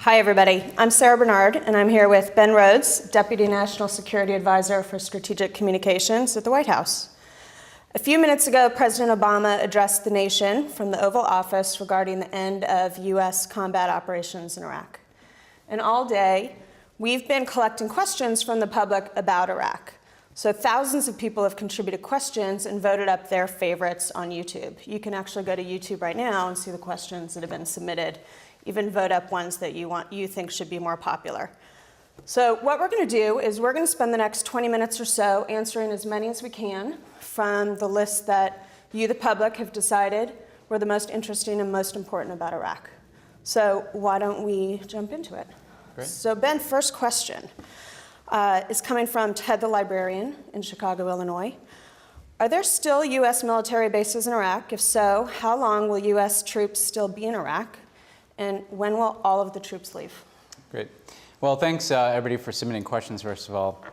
Hi, everybody. I'm Sarah Bernard, and I'm here with Ben Rhodes, Deputy National Security Advisor for Strategic Communications at the White House. A few minutes ago, President Obama addressed the nation from the Oval Office regarding the end of U.S. combat operations in Iraq. And all day, we've been collecting questions from the public about Iraq. So thousands of people have contributed questions and voted up their favorites on YouTube. You can actually go to YouTube right now and see the questions that have been submitted. Even vote up ones that you think should be more popular. So what we're going to do is we're going to spend the next 20 minutes or so answering as many as we can from the list that you, the public, have decided were the most interesting and most important about Iraq. So why don't we jump into it? Great. So Ben, first question is coming from Ted the Librarian in Chicago, Illinois. Are there still U.S. military bases in Iraq? If so, how long will U.S. troops still be in Iraq? And when will all of the troops leave? Great. Well, thanks everybody for submitting questions, first of all.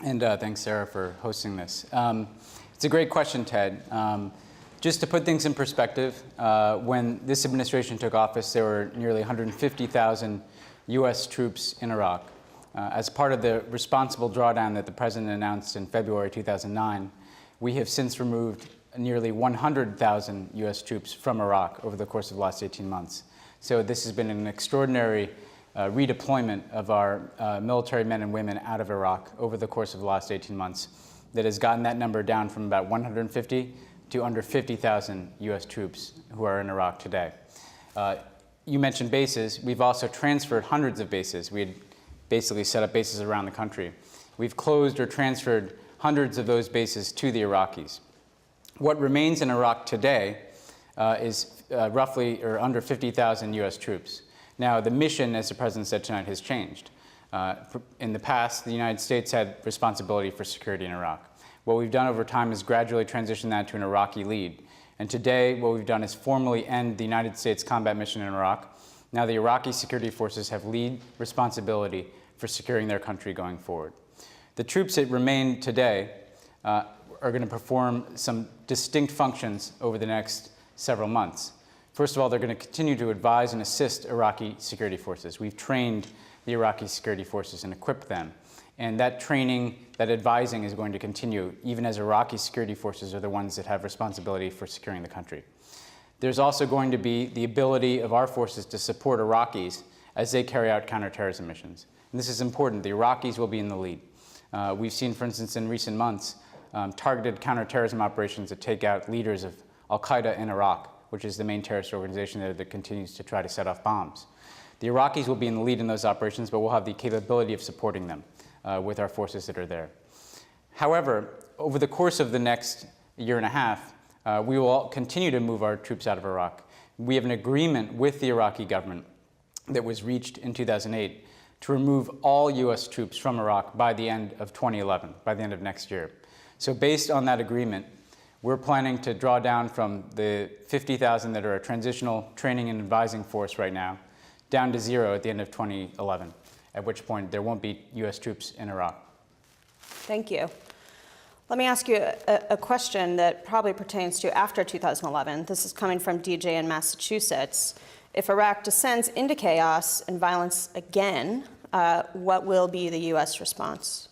And thanks, Sarah, for hosting this. It's a great question, Ted. Just to put things in perspective, when this administration took office, there were nearly 150,000 U.S. troops in Iraq. As part of the responsible drawdown that the president announced in February 2009, we have since removed nearly 100,000 U.S. troops from Iraq over the course of the last 18 months. So this has been an extraordinary redeployment of our military men and women out of Iraq over the course of the last 18 months that has gotten that number down from about 150 to under 50,000 U.S. troops who are in Iraq today. You mentioned bases. We've also transferred hundreds of bases. We had basically set up bases around the country. We've closed or transferred hundreds of those bases to the Iraqis. What remains in Iraq today is roughly or under 50,000 U.S. troops. Now, the mission, as the president said tonight, has changed. In the past, the United States had responsibility for security in Iraq. What we've done over time is gradually transition that to an Iraqi lead. And today, what we've done is formally end the United States combat mission in Iraq. Now, the Iraqi security forces have lead responsibility for securing their country going forward. The troops that remain today are going to perform some distinct functions over the next several months. First of all, they're going to continue to advise and assist Iraqi security forces. We've trained the Iraqi security forces and equipped them. And that training, that advising is going to continue even as Iraqi security forces are the ones that have responsibility for securing the country. There's also going to be the ability of our forces to support Iraqis as they carry out counterterrorism missions. And this is important. The Iraqis will be in the lead. We've seen, for instance, in recent months, targeted counterterrorism operations that take out leaders of al-Qaeda in Iraq, which is the main terrorist organization there that continues to try to set off bombs. The Iraqis will be in the lead in those operations, but we'll have the capability of supporting them with our forces that are there. However, over the course of the next year and a half, we will continue to move our troops out of Iraq. We have an agreement with the Iraqi government that was reached in 2008 to remove all U.S. troops from Iraq by the end of 2011, by the end of next year. So based on that agreement, we're planning to draw down from the 50,000 that are a transitional training and advising force right now, down to 0 at the end of 2011, at which point there won't be U.S. troops in Iraq. Thank you. Let me ask you a question that probably pertains to after 2011. This is coming from DJ in Massachusetts. If Iraq descends into chaos and violence again, what will be the U.S. response?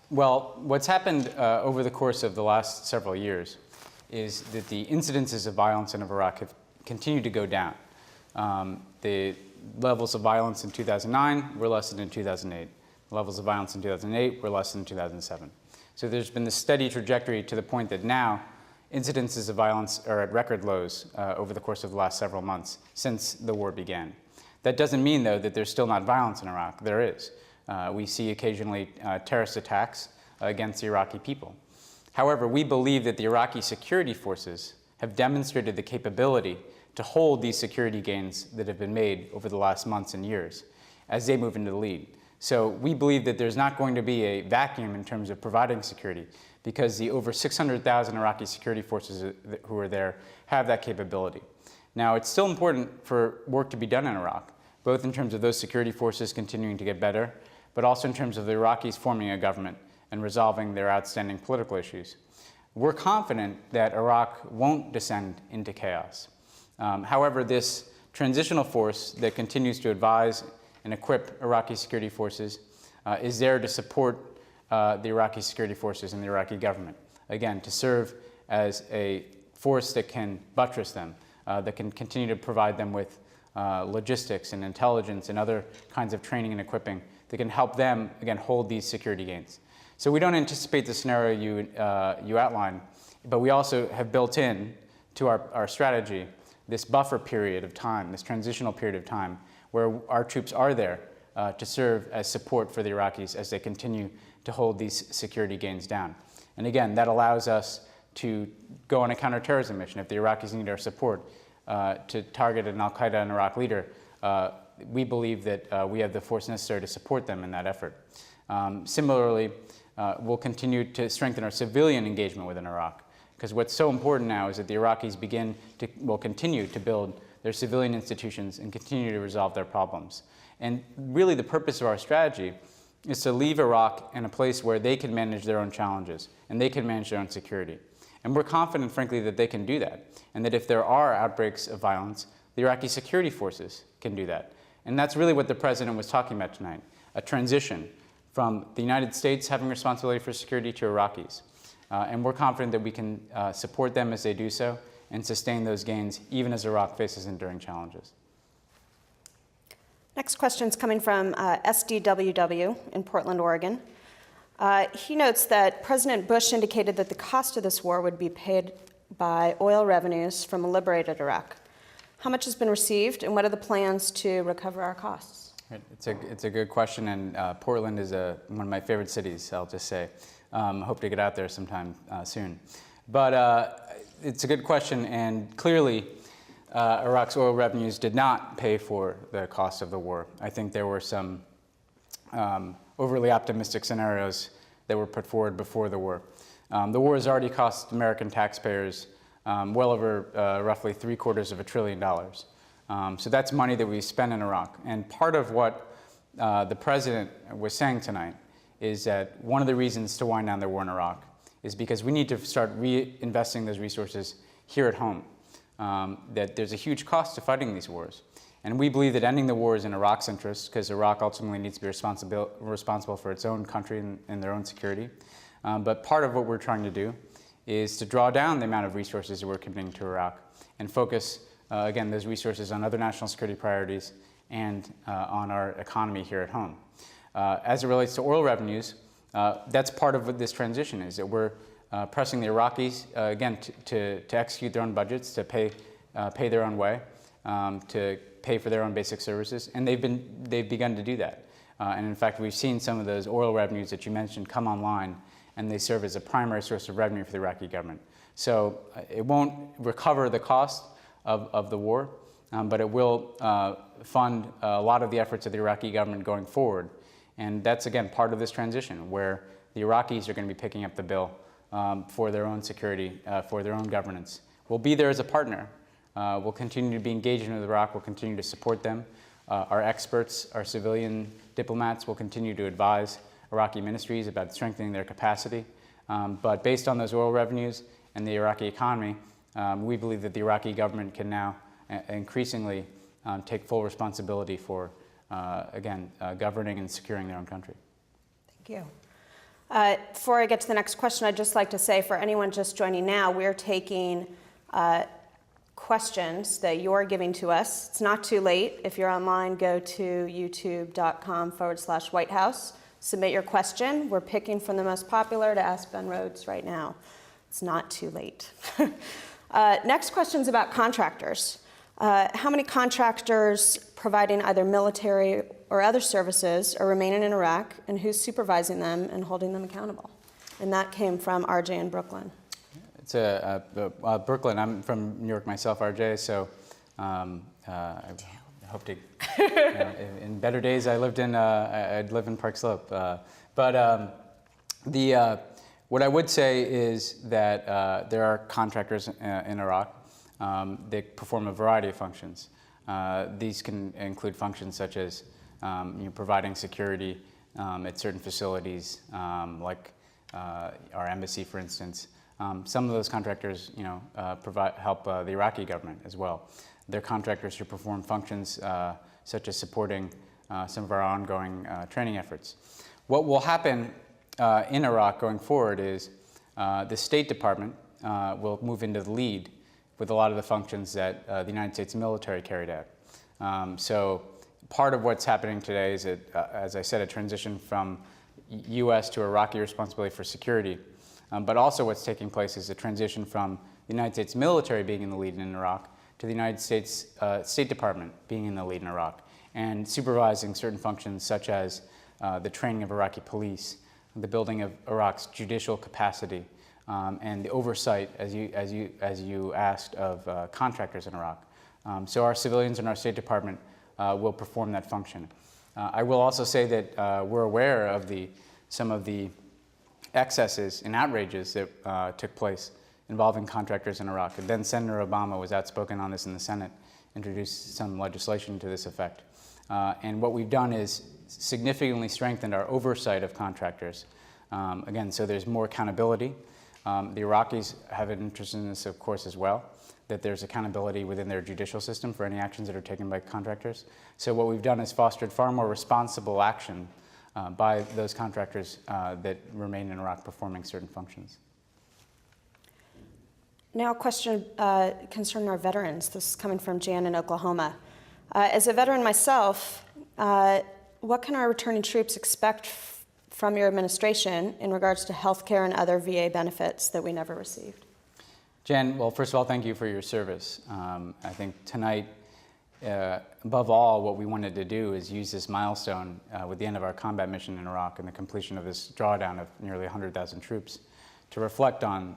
Well, what's happened over the course of the last several years is that the incidences of violence in Iraq have continued to go down. The levels of violence in 2009 were less than in 2008. The levels of violence in 2008 were less than in 2007. So there's been this steady trajectory to the point that now incidences of violence are at record lows over the course of the last several months since the war began. That doesn't mean, though, that there's still not violence in Iraq. There is. We see occasionally terrorist attacks against the Iraqi people. However, we believe that the Iraqi security forces have demonstrated the capability to hold these security gains that have been made over the last months and years as they move into the lead. So we believe that there's not going to be a vacuum in terms of providing security because the over 600,000 Iraqi security forces who are there have that capability. Now, it's still important for work to be done in Iraq, both in terms of those security forces continuing to get better, but also in terms of the Iraqis forming a government and resolving their outstanding political issues. We're confident that Iraq won't descend into chaos. However, this transitional force that continues to advise and equip Iraqi security forces is there to support the Iraqi security forces and the Iraqi government. Again, to serve as a force that can buttress them, that can continue to provide them with logistics and intelligence and other kinds of training and equipping that can help them, again, hold these security gains. So we don't anticipate the scenario you outlined, but we also have built in to our strategy this buffer period of time, this transitional period of time, where our troops are there to serve as support for the Iraqis as they continue to hold these security gains down. And again, that allows us to go on a counterterrorism mission. If the Iraqis need our support to target an al-Qaeda and Iraq leader, we believe that we have the force necessary to support them in that effort. Similarly, we'll continue to strengthen our civilian engagement within Iraq, because what's so important now is that the Iraqis will continue to build their civilian institutions and continue to resolve their problems. And really the purpose of our strategy is to leave Iraq in a place where they can manage their own challenges and they can manage their own security. And we're confident, frankly, that they can do that, and that if there are outbreaks of violence, the Iraqi security forces can do that. And that's really what the president was talking about tonight, a transition from the United States having responsibility for security to Iraqis. And we're confident that we can support them as they do so and sustain those gains even as Iraq faces enduring challenges. Next question is coming from SDWW in Portland, Oregon. He notes that President Bush indicated that the cost of this war would be paid by oil revenues from a liberated Iraq. How much has been received, and what are the plans to recover our costs? It's a good question, and Portland is one of my favorite cities, I'll just say. Hope to get out there sometime soon. But it's a good question, and clearly Iraq's oil revenues did not pay for the cost of the war. I think there were some overly optimistic scenarios that were put forward before the war. The war has already cost American taxpayers well over roughly $750 billion. So that's money that we spend in Iraq. And part of what the president was saying tonight is that one of the reasons to wind down the war in Iraq is because we need to start reinvesting those resources here at home. That there's a huge cost to fighting these wars. And we believe that ending the war is in Iraq's interest, because Iraq ultimately needs to be responsible for its own country and their own security. But part of what we're trying to do is to draw down the amount of resources that we're committing to Iraq and focus, again, those resources on other national security priorities and on our economy here at home. As it relates to oil revenues, that's part of what this transition is, that we're pressing the Iraqis, again, to execute their own budgets, to pay their own way, to pay for their own basic services, and they've begun to do that. And in fact, we've seen some of those oil revenues that you mentioned come online, and they serve as a primary source of revenue for the Iraqi government. So it won't recover the cost of the war, but it will fund a lot of the efforts of the Iraqi government going forward. And that's, again, part of this transition, where the Iraqis are going to be picking up the bill for their own security, for their own governance. We'll be there as a partner. We'll continue to be engaged with Iraq. We'll continue to support them. Our experts, our civilian diplomats will continue to advise Iraqi ministries about strengthening their capacity. But based on those oil revenues and the Iraqi economy, we believe that the Iraqi government can now increasingly take full responsibility for, again, governing and securing their own country. Thank you. Before I get to the next question, I'd just like to say, for anyone just joining now, we're taking questions that you're giving to us. It's not too late. If you're online, go to youtube.com/White House. Submit your question. We're picking from the most popular to ask Ben Rhodes right now. It's not too late. Next question is about contractors. How many contractors providing either military or other services are remaining in Iraq, and who's supervising them and holding them accountable? And that came from RJ in Brooklyn. It's Brooklyn. I'm from New York myself, RJ, so I hope to, in better days, I'd live in Park Slope. What I would say is that there are contractors in Iraq. They perform a variety of functions. These can include functions such as providing security at certain facilities, like our embassy, for instance. Some of those contractors, help the Iraqi government as well. their contractors who perform functions such as supporting some of our ongoing training efforts. What will happen in Iraq going forward is the State Department will move into the lead with a lot of the functions that the United States military carried out. So part of what's happening today is, as I said, a transition from U.S. to Iraqi responsibility for security. But also what's taking place is a transition from the United States military being in the lead in Iraq to the United States State Department being in the lead in Iraq and supervising certain functions such as the training of Iraqi police, the building of Iraq's judicial capacity, and the oversight, as you asked, of contractors in Iraq. So our civilians in our State Department will perform that function. I will also say that we're aware of some of the excesses and outrages that took place involving contractors in Iraq. And then Senator Obama was outspoken on this in the Senate, introduced some legislation to this effect. And what we've done is significantly strengthened our oversight of contractors. Again, so there's more accountability. The Iraqis have an interest in this, of course, as well, that there's accountability within their judicial system for any actions that are taken by contractors. So what we've done is fostered far more responsible action by those contractors that remain in Iraq performing certain functions. Now a question concerning our veterans. This is coming from Jan in Oklahoma. As a veteran myself, what can our returning troops expect from your administration in regards to health care and other VA benefits that we never received? Jen, well, first of all, thank you for your service. I think tonight, above all, what we wanted to do is use this milestone with the end of our combat mission in Iraq and the completion of this drawdown of nearly 100,000 troops to reflect on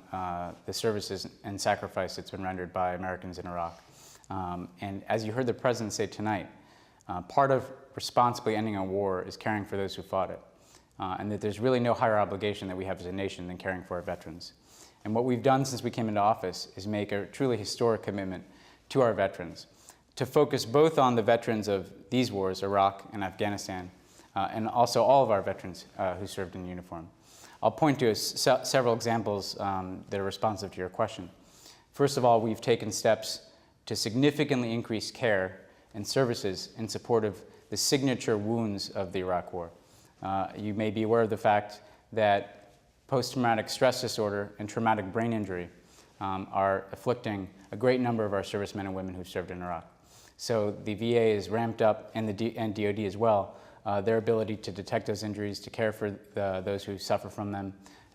the services and sacrifice that's been rendered by Americans in Iraq. And as you heard the President say tonight, part of responsibly ending a war is caring for those who fought it. And that there's really no higher obligation that we have as a nation than caring for our veterans. And what we've done since we came into office is make a truly historic commitment to our veterans, to focus both on the veterans of these wars, Iraq and Afghanistan, and also all of our veterans who served in uniform. I'll point to several examples that are responsive to your question. First of all, we've taken steps to significantly increase care and services in support of the signature wounds of the Iraq War. You may be aware of the fact that post-traumatic stress disorder and traumatic brain injury are afflicting a great number of our servicemen and women who've served in Iraq. So the VA is ramped up, and DoD as well, their ability to detect those injuries, to care for those who suffer from them,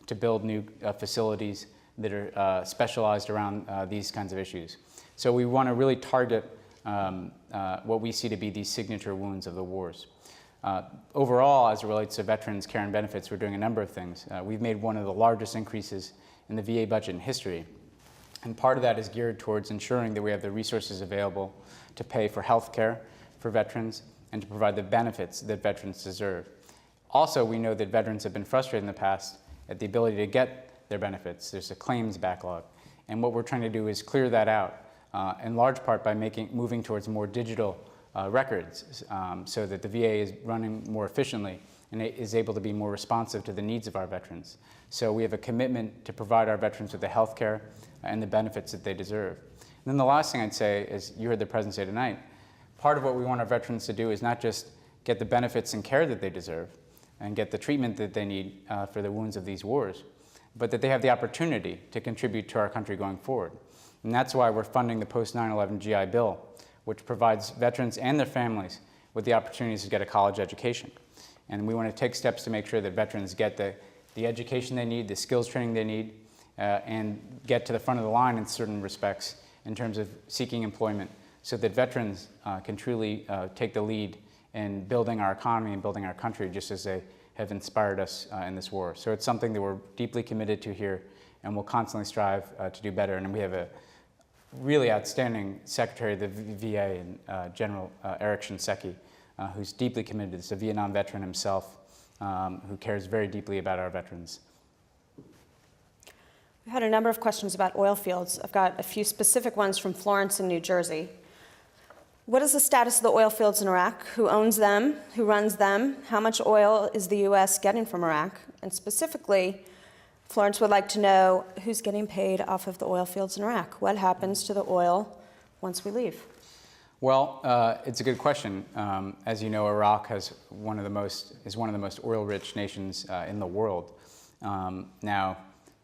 to build new facilities that are specialized around these kinds of issues. So we want to really target what we see to be these signature wounds of the wars. Overall, as it relates to veterans' care and benefits, we're doing a number of things. We've made one of the largest increases in the VA budget in history. And part of that is geared towards ensuring that we have the resources available to pay for health care for veterans and to provide the benefits that veterans deserve. Also, we know that veterans have been frustrated in the past at the ability to get their benefits. There's a claims backlog. And what we're trying to do is clear that out, in large part by moving towards more digital records so that the VA is running more efficiently and it is able to be more responsive to the needs of our veterans. So we have a commitment to provide our veterans with the health care and the benefits that they deserve. And then the last thing I'd say is, you heard the President say tonight, part of what we want our veterans to do is not just get the benefits and care that they deserve and get the treatment that they need for the wounds of these wars, but that they have the opportunity to contribute to our country going forward. And that's why we're funding the post-9/11 GI Bill, which provides veterans and their families with the opportunities to get a college education. And we want to take steps to make sure that veterans get the education they need, the skills training they need, and get to the front of the line in certain respects in terms of seeking employment, so that veterans can truly take the lead in building our economy and building our country, just as they have inspired us in this war. So it's something that we're deeply committed to here, and we'll constantly strive to do better. And we have a really outstanding Secretary of the VA, and General Eric Shinseki, who's deeply committed to this, a Vietnam veteran himself, who cares very deeply about our veterans. We've had a number of questions about oil fields. I've got a few specific ones from Florence in New Jersey. What is the status of the oil fields in Iraq? Who owns them? Who runs them? How much oil is the U.S. getting from Iraq? And specifically, Florence would like to know who's getting paid off of the oil fields in Iraq. What happens to the oil once we leave? Well, it's a good question. As you know, Iraq is one of the most oil-rich nations in the world. Now,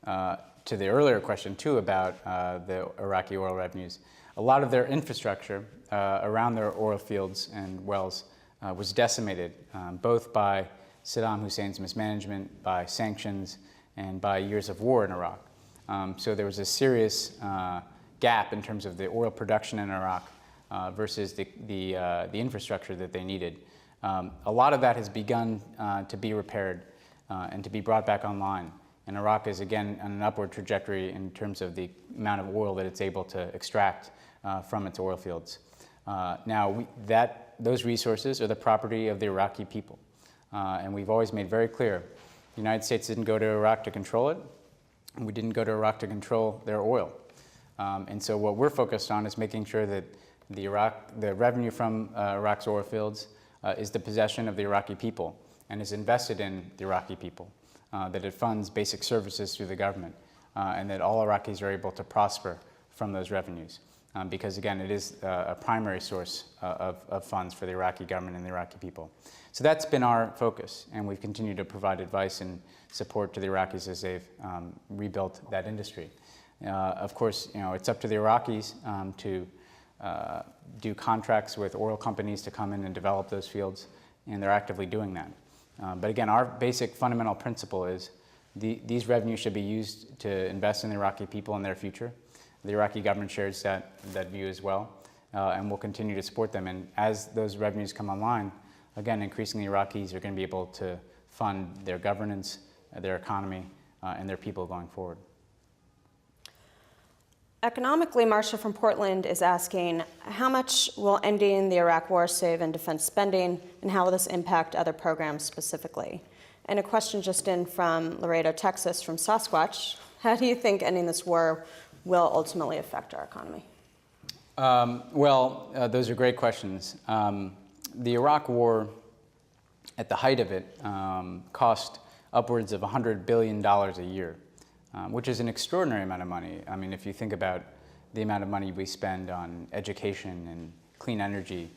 to the earlier question too about the Iraqi oil revenues, a lot of their infrastructure around their oil fields and wells was decimated, both by Saddam Hussein's mismanagement, by sanctions, and by years of war in Iraq. So there was a serious gap in terms of the oil production in Iraq versus the infrastructure that they needed. A lot of that has begun to be repaired and to be brought back online. And Iraq is again on an upward trajectory in terms of the amount of oil that it's able to extract from its oil fields. Now, those resources are the property of the Iraqi people. And we've always made very clear, the United States didn't go to Iraq to control it, and we didn't go to Iraq to control their oil. And so what we're focused on is making sure that the revenue from Iraq's oil fields is the possession of the Iraqi people and is invested in the Iraqi people, that it funds basic services through the government, and that all Iraqis are able to prosper from those revenues. Because again, it is a primary source of funds for the Iraqi government and the Iraqi people. So that's been our focus, and we've continued to provide advice and support to the Iraqis as they've rebuilt that industry. Of course, it's up to the Iraqis to do contracts with oil companies to come in and develop those fields, and they're actively doing that. But again, our basic fundamental principle is these revenues should be used to invest in the Iraqi people and their future. The Iraqi government shares that view as well, and we'll continue to support them. And as those revenues come online, again, increasingly Iraqis are going to be able to fund their governance, their economy, and their people going forward. Economically, Marcia from Portland is asking, how much will ending the Iraq War save in defense spending, and how will this impact other programs specifically? And a question just in from Laredo, Texas, from Sasquatch. How do you think ending this war will ultimately affect our economy? Those are great questions. The Iraq War, at the height of it, cost upwards of $100 billion a year, which is an extraordinary amount of money. I mean, if you think about the amount of money we spend on education and clean energy,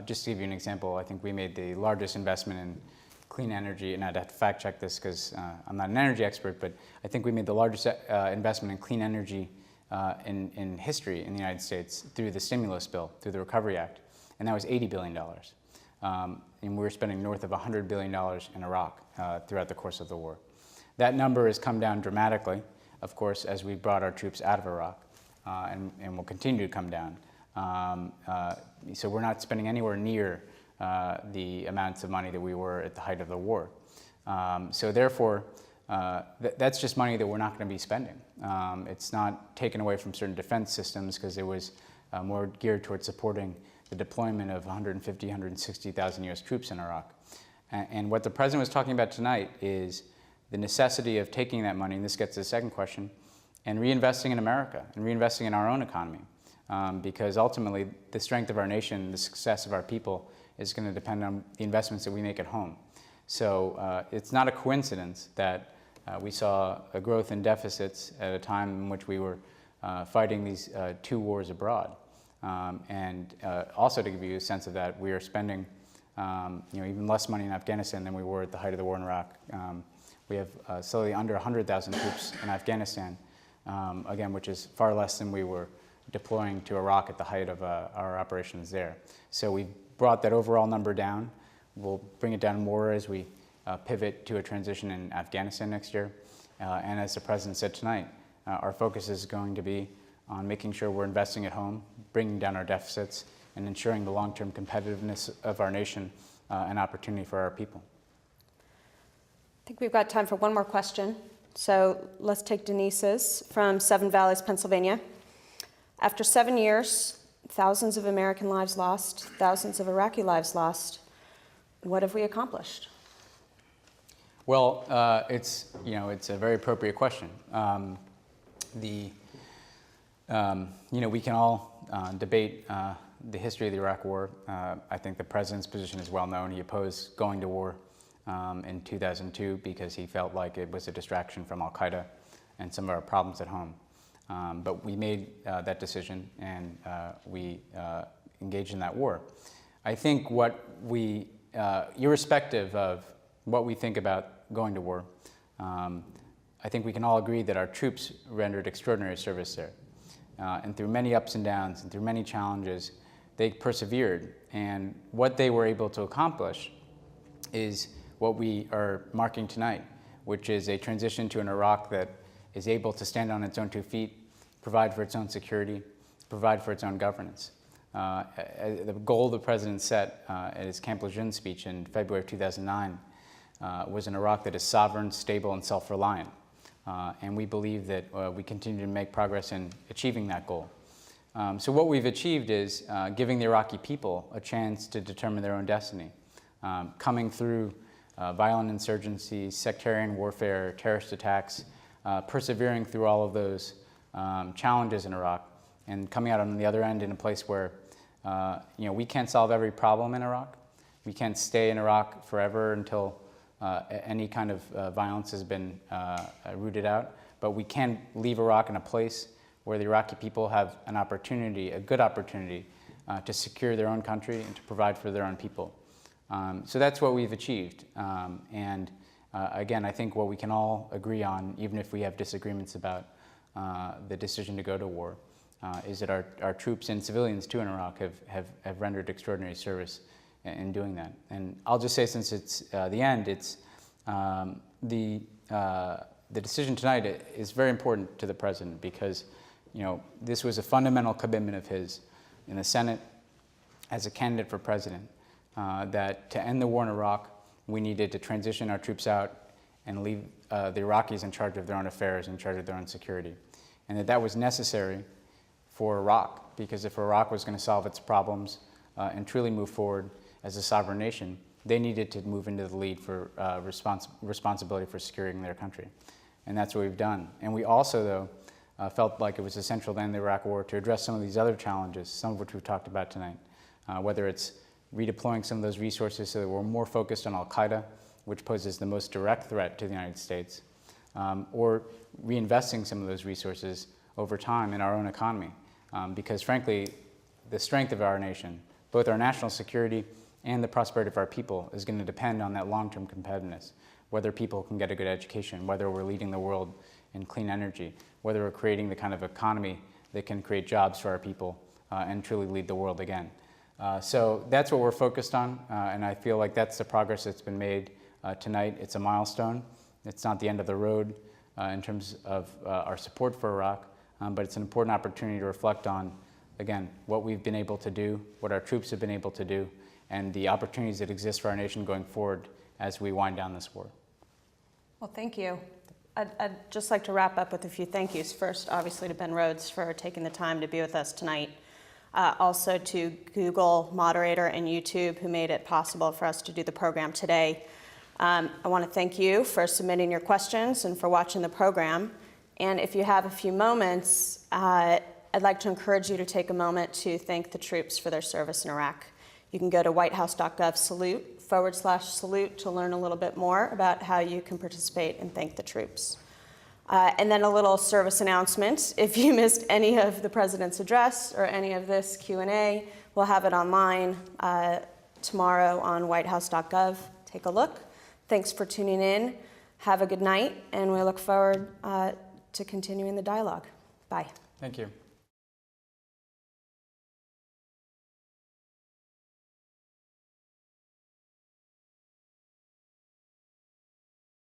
just to give you an example, I think we made the largest investment in clean energy, and I'd have to fact check this because I'm not an energy expert, but I think we made the largest investment in clean energy in history in the United States through the stimulus bill, through the Recovery Act, and that was $80 billion. And we were spending north of $100 billion in Iraq throughout the course of the war. That number has come down dramatically, of course, as we brought our troops out of Iraq, and will continue to come down. So we're not spending anywhere near the amounts of money that we were at the height of the war. So therefore, that's just money that we're not going to be spending. It's not taken away from certain defense systems because it was more geared towards supporting the deployment of 150, 160,000 U.S. troops in Iraq. And what the president was talking about tonight is the necessity of taking that money, and this gets to the second question, and reinvesting in America and reinvesting in our own economy. Because ultimately, the strength of our nation, the success of our people is going to depend on the investments that we make at home. So it's not a coincidence that we saw a growth in deficits at a time in which we were fighting these two wars abroad. And also to give you a sense of that, we are spending even less money in Afghanistan than we were at the height of the war in Iraq. We have slightly under 100,000 troops in Afghanistan, again, which is far less than we were deploying to Iraq at the height of our operations there. So we brought that overall number down. We'll bring it down more as we pivot to a transition in Afghanistan next year. And as the president said tonight, our focus is going to be on making sure we're investing at home, bringing down our deficits, and ensuring the long-term competitiveness of our nation and opportunity for our people. I think we've got time for one more question. So let's take Denise's from Seven Valleys, Pennsylvania. After 7 years, thousands of American lives lost, thousands of Iraqi lives lost. What have we accomplished? Well, it's a very appropriate question. We can all debate the history of the Iraq War. I think the president's position is well known. He opposed going to war in 2002 because he felt like it was a distraction from Al Qaeda and some of our problems at home. But we made that decision, and we engaged in that war. I think what we, irrespective of what we think about going to war, I think we can all agree that our troops rendered extraordinary service there. And through many ups and downs and through many challenges, they persevered. And what they were able to accomplish is what we are marking tonight, which is a transition to an Iraq that is able to stand on its own 2 feet, provide for its own security, provide for its own governance. The goal the president set at his Camp Lejeune speech in February of 2009 was an Iraq that is sovereign, stable, and self-reliant. And we believe that we continue to make progress in achieving that goal. So what we've achieved is giving the Iraqi people a chance to determine their own destiny, coming through violent insurgency, sectarian warfare, terrorist attacks, persevering through all of those challenges in Iraq, and coming out on the other end in a place where we can't solve every problem in Iraq. We can't stay in Iraq forever until any kind of violence has been rooted out, but we can leave Iraq in a place where the Iraqi people have an opportunity, a good opportunity, to secure their own country and to provide for their own people. So that's what we've achieved. Again, I think what we can all agree on, even if we have disagreements about the decision to go to war, is that our troops and civilians too in Iraq have rendered extraordinary service in doing that. And I'll just say, since it's the end, it's the decision tonight is very important to the president because this was a fundamental commitment of his in the Senate as a candidate for president, that to end the war in Iraq, we needed to transition our troops out and leave the Iraqis in charge of their own affairs, in charge of their own security. And that was necessary for Iraq, because if Iraq was going to solve its problems and truly move forward as a sovereign nation, they needed to move into the lead for responsibility for securing their country. And that's what we've done. And we also, though, felt like it was essential to end the Iraq War to address some of these other challenges, some of which we've talked about tonight, whether it's redeploying some of those resources so that we're more focused on al-Qaeda, which poses the most direct threat to the United States, or reinvesting some of those resources over time in our own economy. Because frankly, the strength of our nation, both our national security and the prosperity of our people, is going to depend on that long-term competitiveness, whether people can get a good education, whether we're leading the world in clean energy, whether we're creating the kind of economy that can create jobs for our people and truly lead the world again. So that's what we're focused on, and I feel like that's the progress that's been made tonight. It's a milestone. It's not the end of the road in terms of our support for Iraq, but it's an important opportunity to reflect on, again, what we've been able to do, what our troops have been able to do, and the opportunities that exist for our nation going forward as we wind down this war. Well, thank you. I'd just like to wrap up with a few thank yous. First, obviously, to Ben Rhodes for taking the time to be with us tonight. Also to Google Moderator and YouTube, who made it possible for us to do the program today. I want to thank you for submitting your questions and for watching the program. And if you have a few moments, I'd like to encourage you to take a moment to thank the troops for their service in Iraq. You can go to whitehouse.gov/salute to learn a little bit more about how you can participate and thank the troops. And then a little service announcement. If you missed any of the President's address or any of this Q&A, we'll have it online tomorrow on whitehouse.gov. Take a look. Thanks for tuning in. Have a good night, and we look forward to continuing the dialogue. Bye. Thank you.